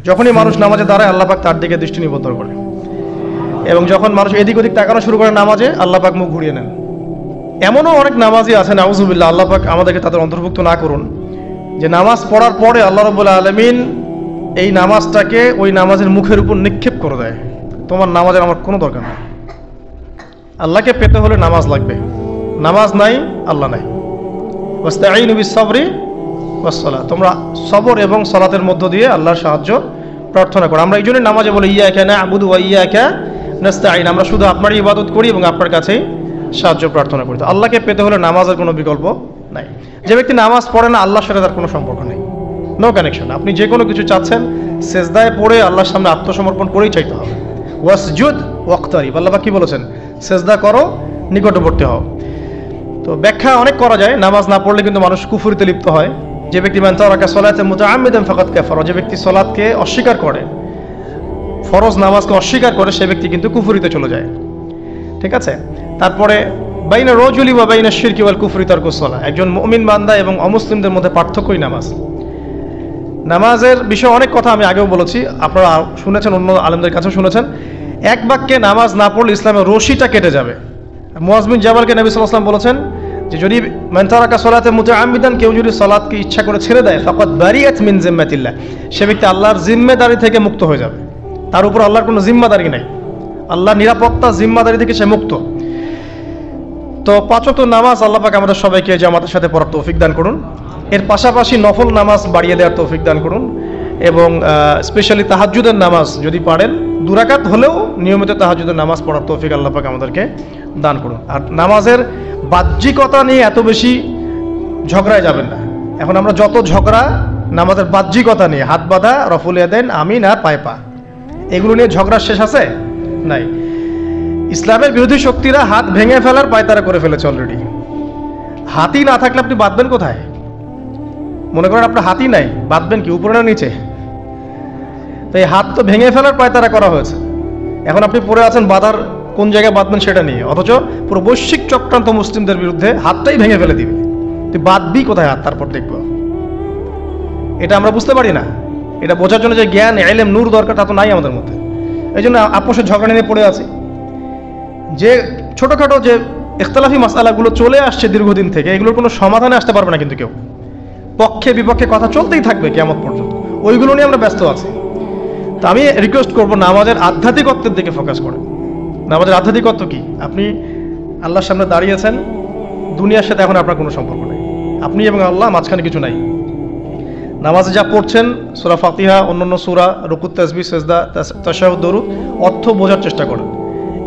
যখনই মানুষ নামাজে দাঁড়ায় আল্লাহ পাক তার দিকে দৃষ্টি নিবদ্ধ করে, এবং যখন মানুষ এদিক ওদিক তাকানো শুরু করে নামাজে, আল্লাহ পাক মুখ ঘুরিয়ে নেন। এমনও অনেক নামাজি আছেন, আউযুবিল্লাহ, আল্লাহ পাক আমাদেরকে তাদের অন্তর্ভুক্ত না করুন, যে নামাজ পড়ার পরে আল্লাহ রাব্বুল আলামিন এই নামাজটাকে ওই নামাজের মুখের উপর নিক্ষেপ করে দেয়। তোমার নামাজের আমার কোনো দরকার নেই। আল্লাহকে পেতে হলে নামাজ লাগবে, নামাজ নাই আল্লাহ নাই। ওয়াস্তাঈনু বিস-সাবরি ওয়াস-সালাহ, তোমরা সবর এবং সালাতের মধ্য দিয়ে আল্লাহর সাহায্য প্রার্থনা করো। আমরা এই জন্য নামাজে বলি ইয়্যাকা না'বুদু ওয়া ইয়্যাকা নাস্তাঈন, আমরা শুধু আপনারই ইবাদত করি এবং আপনার কাছেই সাহায্য প্রার্থনা করি। তো আল্লাহকে পেতে হলে নামাজের কোনো বিকল্প নাই। যে ব্যক্তি নামাজ পড়ে না, আল্লাহর সাথে তার কোনো সম্পর্ক নেই, নো কানেকশন। আপনি যে কোনো কিছু চাচ্ছেন, সেজদায় পড়ে আল্লাহর সামনে আত্মসমর্পণ করেই চাইতে হবে। ওয়াসজুদ ওয়াক্তারিব, আল্লাহ পাক কি বলেছেন? সেজদা করো, নিকটবর্তী হও। তো ব্যাখ্যা অনেক করা যায়। নামাজ না পড়লে কিন্তু মানুষ কুফরিতে লিপ্ত হয়। যে ব্যক্তি মান তারাকা সালাতান মুতাআম্মিদান ফাকাদ কাফারা, যে ব্যক্তি সালাতকে অস্বীকার করে, ফরজ নামাজকে অস্বীকার করে, সে ব্যক্তি কিন্তু কুফরিতে চলে যায়। ঠিক আছে। তারপরে বাইনা রাজুলি ওয়া বাইনা শিরকি ওয়াল কুফরি তারকুস সালাহ, একজন মুমিন বান্দা এবং অমুসলিমদের মধ্যে পার্থক্যই নামাজ। নামাজের বিষয়ে অনেক কথা আমি আগেও বলেছি, আপনারা শুনেছেন, অন্য আলেমদের কাছেও শুনেছেন। এক বাক্যে নামাজ না পড়লে ইসলামের রশিটা কেটে যাবে। মুআয বিন জাবালকে নবী সাল্লাল্লাহু আলাইহি ওয়াসাল্লাম বলেছেন যে যদি মান তারাকা সালাতান মুতাআম্মিদান, কেউ যদি সালাতকে ইচ্ছা করে ছেড়ে দেয়, ফাকাদ বারিয়াত মিন জিম্মাতিল্লাহ, সে ব্যক্তি আল্লাহর জিম্মেদারি থেকে মুক্ত হয়ে যাবে। তার উপর আল্লাহর কোনো জিম্মাদারি নাই, আল্লাহর নিরাপত্তা জিম্মাদারি থেকে সে মুক্ত। তো পাঁচ ওয়াক্ত নামাজ আল্লাহ পাক আমাদের সবাইকে জামাতের সাথে পড়ার তৌফিক দান করুন। এর পাশাপাশি নফল নামাজ বাড়িয়ে দেওয়ার তৌফিক দান করুন, এবং স্পেশালি তাহাজ্জুদের নামাজ যদি পারেন, 2 রাকাত হলেও নিয়মিত তাহাজ্জুদের নামাজ পড়ার তৌফিক আল্লাহ পাক আমাদেরকে দান করুন। আর নামাজের বাহ্যিকতা নিয়ে এত বেশি ঝগড়ায় যাবেন না। এখন আমরা যত ঝগড়া নামাজের বাহ্যিকতা নিয়ে, হাত বাঁধা, রফুল ইয়াদাইন, আমিন আর পায়ে পা, এগুলো নিয়ে ঝগড়ার শেষ আছে? নাই। ইসলামের বিরোধী শক্তিরা হাত ভেঙে ফেলার পায়তারা করে ফেলেছে অলরেডি। হাতই না থাকলে আপনি বাঁধবেন কোথায়? মনে করেন আপনার হাতই নাই, বাঁধবেন কি উপরে না নিচে? তো এই হাত তো ভেঙে ফেলার পায়তারা করা হয়েছে। এখন আপনি পড়ে আছেন বাঁধার কোন জায়গায় বাঁধবেন সেটা নিয়ে, অথচ পুরো বৈশ্বিক চক্রান্ত মুসলিমদের বিরুদ্ধে হাতটাই ভেঙে ফেলে দিবে। তুই বাঁধবি কোথায় হাত? তারপর দেখবো। এটা আমরা বুঝতে পারি না। এটা বোঝার জন্য যে জ্ঞান, ইলম, নূর দরকার, তা তো নাই আমাদের মধ্যে। এই জন্য আপোষের ঝগড়া নিয়ে পড়ে আছি। যে ছোটোখাটো যে ইখতিলাফি মাসআলাগুলো চলে আসছে দীর্ঘদিন থেকে, এগুলোর কোনো সমাধানে আসতে পারবে না কিন্তু কেউ। পক্ষে বিপক্ষে কথা চলতেই থাকবে কিয়ামত পর্যন্ত, ওইগুলো নিয়ে আমরা ব্যস্ত আছি। তো আমি রিকোয়েস্ট করবো, নামাজের আধ্যাত্মিকত্বের দিকে ফোকাস করেন। নামাজের আধ্যাত্মিকত্ব কি? আপনি আল্লাহর সামনে দাঁড়িয়েছেন, দুনিয়ার সাথে এখন আপনার কোনো সম্পর্ক নেই, আপনি এবং আল্লাহ, মাঝখানে কিছু নাই। নামাজে যা পড়ছেন, সূরা ফাতিহা, অন্যান্য সূরা, রুকুত, তাসবিহ, সিজদা, তাশাহুদ, দরুদ, অর্থ বোঝার চেষ্টা করেন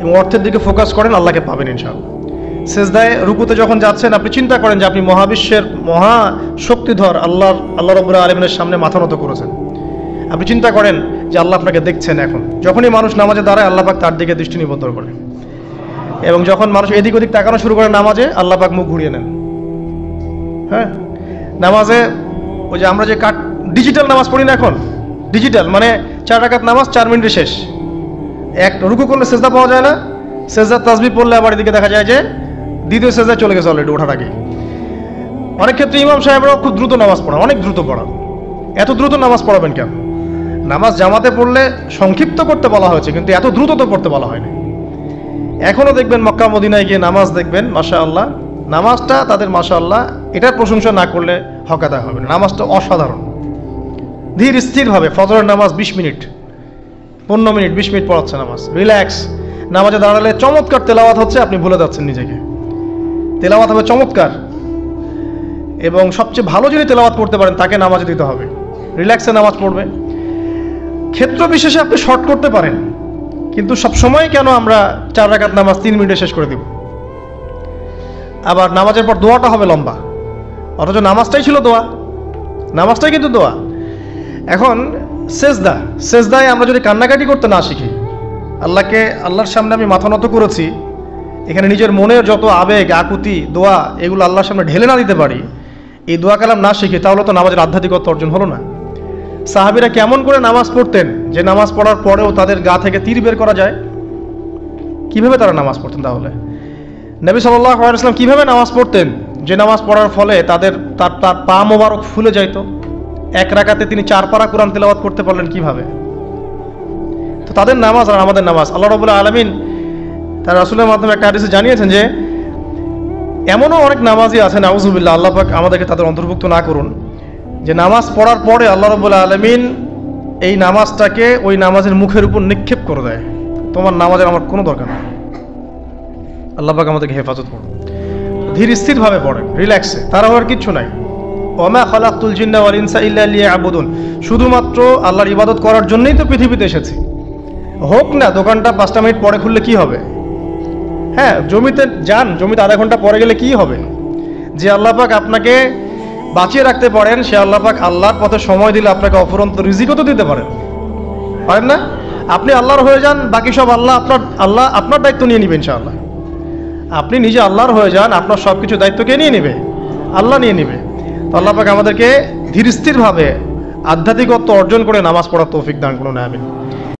এবং অর্থের দিকে ফোকাস করেন, আল্লাহকে পাবেন ইনশাআল্লাহ। সিজদায়, রুকুতে যখন যাচ্ছেন, আপনি চিন্তা করেন যে আপনি মহাবিশ্বের মহা শক্তিধর আল্লাহ রাব্বুল আলামিনের সামনে মাথা নত করেছেন। আপনি চিন্তা করেন যে আল্লাহ আপনাকে দেখছেন। এখন যখনই মানুষ নামাজে দাঁড়ায়, আল্লাহ পাক তার দিকে দৃষ্টি নিবদ্ধ করে, এবং যখন মানুষ এদিক ওদিক তাকানো শুরু করে নামাজে, আল্লাহ পাক মুখ ঘুরিয়ে নেন। হ্যাঁ, নামাজে ওই যে আমরা যে ডিজিটাল নামাজ পড়ি না এখন, ডিজিটাল মানে 4 রাকাত নামাজ 4 মিনিটে শেষ। এক রুকু করলে সেজদা পাওয়া যায় না, সেজদার তাসবিহ পড়লে আবার এদিকে দেখা যায় যে দ্বিতীয় সেজদায় চলে গেছে অলরেডি ওঠার আগে। অনেক ক্ষেত্রে ইমাম সাহেবরাও খুব দ্রুত নামাজ পড়ান, অনেক দ্রুত পড়ান। এত দ্রুত নামাজ পড়াবেন কেন? নামাজ জামাতে পড়লে সংক্ষিপ্ত করতে বলা হয়েছে, কিন্তু এত দ্রুত তো পড়তে বলা হয়নি। এখনও দেখবেন মক্কা মদিনায় গিয়ে নামাজ দেখবেন, মাশাআল্লাহ, নামাজটা তাদের মাশাআল্লাহ, এটার প্রশংসা না করলে হক আদায় হবে না। নামাজটা অসাধারণ, ধীর স্থিরভাবে। ফজরের নামাজ 20 মিনিট, 15 মিনিট, 20 মিনিট পড়াচ্ছে নামাজ, রিল্যাক্স। নামাজে দাঁড়ালে চমৎকার তেলাওয়াত হচ্ছে, আপনি ভুলে যাচ্ছেন নিজেকে। তেলাওয়াত হবে চমৎকার, এবং সবচেয়ে ভালো যিনি তেলাওয়াত করতে পারেন তাকে নামাজে দিতে হবে। রিল্যাক্সে নামাজ পড়বে। ক্ষেত্র বিশেষে আপনি শর্ট করতে পারেন, কিন্তু সব সময় কেন আমরা 4 রাকাত নামাজ 3 মিনিটে শেষ করে দিব? আবার নামাজের পর দোয়াটা হবে লম্বা, অথচ নামাজটাই ছিল দোয়া, নামাজটাই কিন্তু দোয়া। এখন সেজদায় আমরা যদি কান্নাকাটি করতে না শিখি, আল্লাহর সামনে আমি মাথা নত করেছি, এখানে নিজের মনের যত আবেগ, আকুতি, দোয়া, এগুলো আল্লাহর সামনে ঢেলে না দিতে পারি, এই দোয়া কালাম না শিখি, তাহলে তো নামাজের আধ্যাত্মিকতা অর্জন হলো না। সাহাবীরা কেমন করে নামাজ পড়তেন যে নামাজ পড়ার পরেও তাদের গা থেকে তীর বের করা যায়? কিভাবে তারা নামাজ পড়তেন? তাহলে নবী সাল্লাল্লাহু আলাইহি ওয়াসাল্লাম কিভাবে নামাজ পড়তেন যে নামাজ পড়ার ফলে তার পা মোবারক ফুলে যাইত? এক রাকাতে তিনি 4 পারা কোরআন তেলাওয়াত করতে পারলেন কিভাবে? তো তাদের নামাজ আর আমাদের নামাজ, আল্লাহ রাব্বুল আলামিন তার রাসূলের মাধ্যমে একটা হাদিসে জানিয়েছেন যে এমনও অনেক নামাজি আছে, নাউযুবিল্লাহ, আল্লাহ পাক আমাদেরকে তাদের অন্তর্ভুক্ত না করুন, যে নামাজ পড়ার পরে আল্লাহ রাব্বুল আলামিন এই নামাজটাকে ওই নামাজের মুখের উপর নিক্ষেপ করে দেয়, তোমার নামাজের আমার কোনো দরকার নেই। আল্লাহ পাক আমাদেরকে হেফাজত করুন। ধীর স্থিরভাবে পড়েন, রিল্যাক্সে, তারা হওয়ার কিচ্ছু নাই। ওমা খালাকতুল জিন্না ওয়াল ইনসা ইল্লা লিয়াবুদুন, শুধুমাত্র আল্লাহর ইবাদত করার জন্যই তো পৃথিবীতে এসেছি। হোক না দোকানটা 5টা মিনিট পরে খুললে কি হবে? হ্যাঁ, জমিতে যান, জমিতে আধা ঘন্টা পরে গেলে কি হবে? যে আল্লাহ পাক আপনাকে বাঁচিয়ে রাখতে পারেন, সে আল্লাহ পাক আল্লাহর পথে সময় দিলে আপনাকে অফুরন্ত রিজিকও তো দিতে পারেন, পারেন না? আপনি আল্লাহর হয়ে যান, বাকি সব আল্লাহ আপনার দায়িত্ব নিয়ে নেবেন ইনশাআল্লাহ। আপনি নিজে আল্লাহর হয়ে যান, আপনার সব কিছু দায়িত্ব কে নিয়ে নেবে? আল্লাহ নিয়ে নেবে। তো আল্লাহ পাক আমাদেরকে ধীর স্থিরভাবে আধ্যাত্মিকত্ব অর্জন করে নামাজ পড়ার তৌফিক দান করুন, আমিন।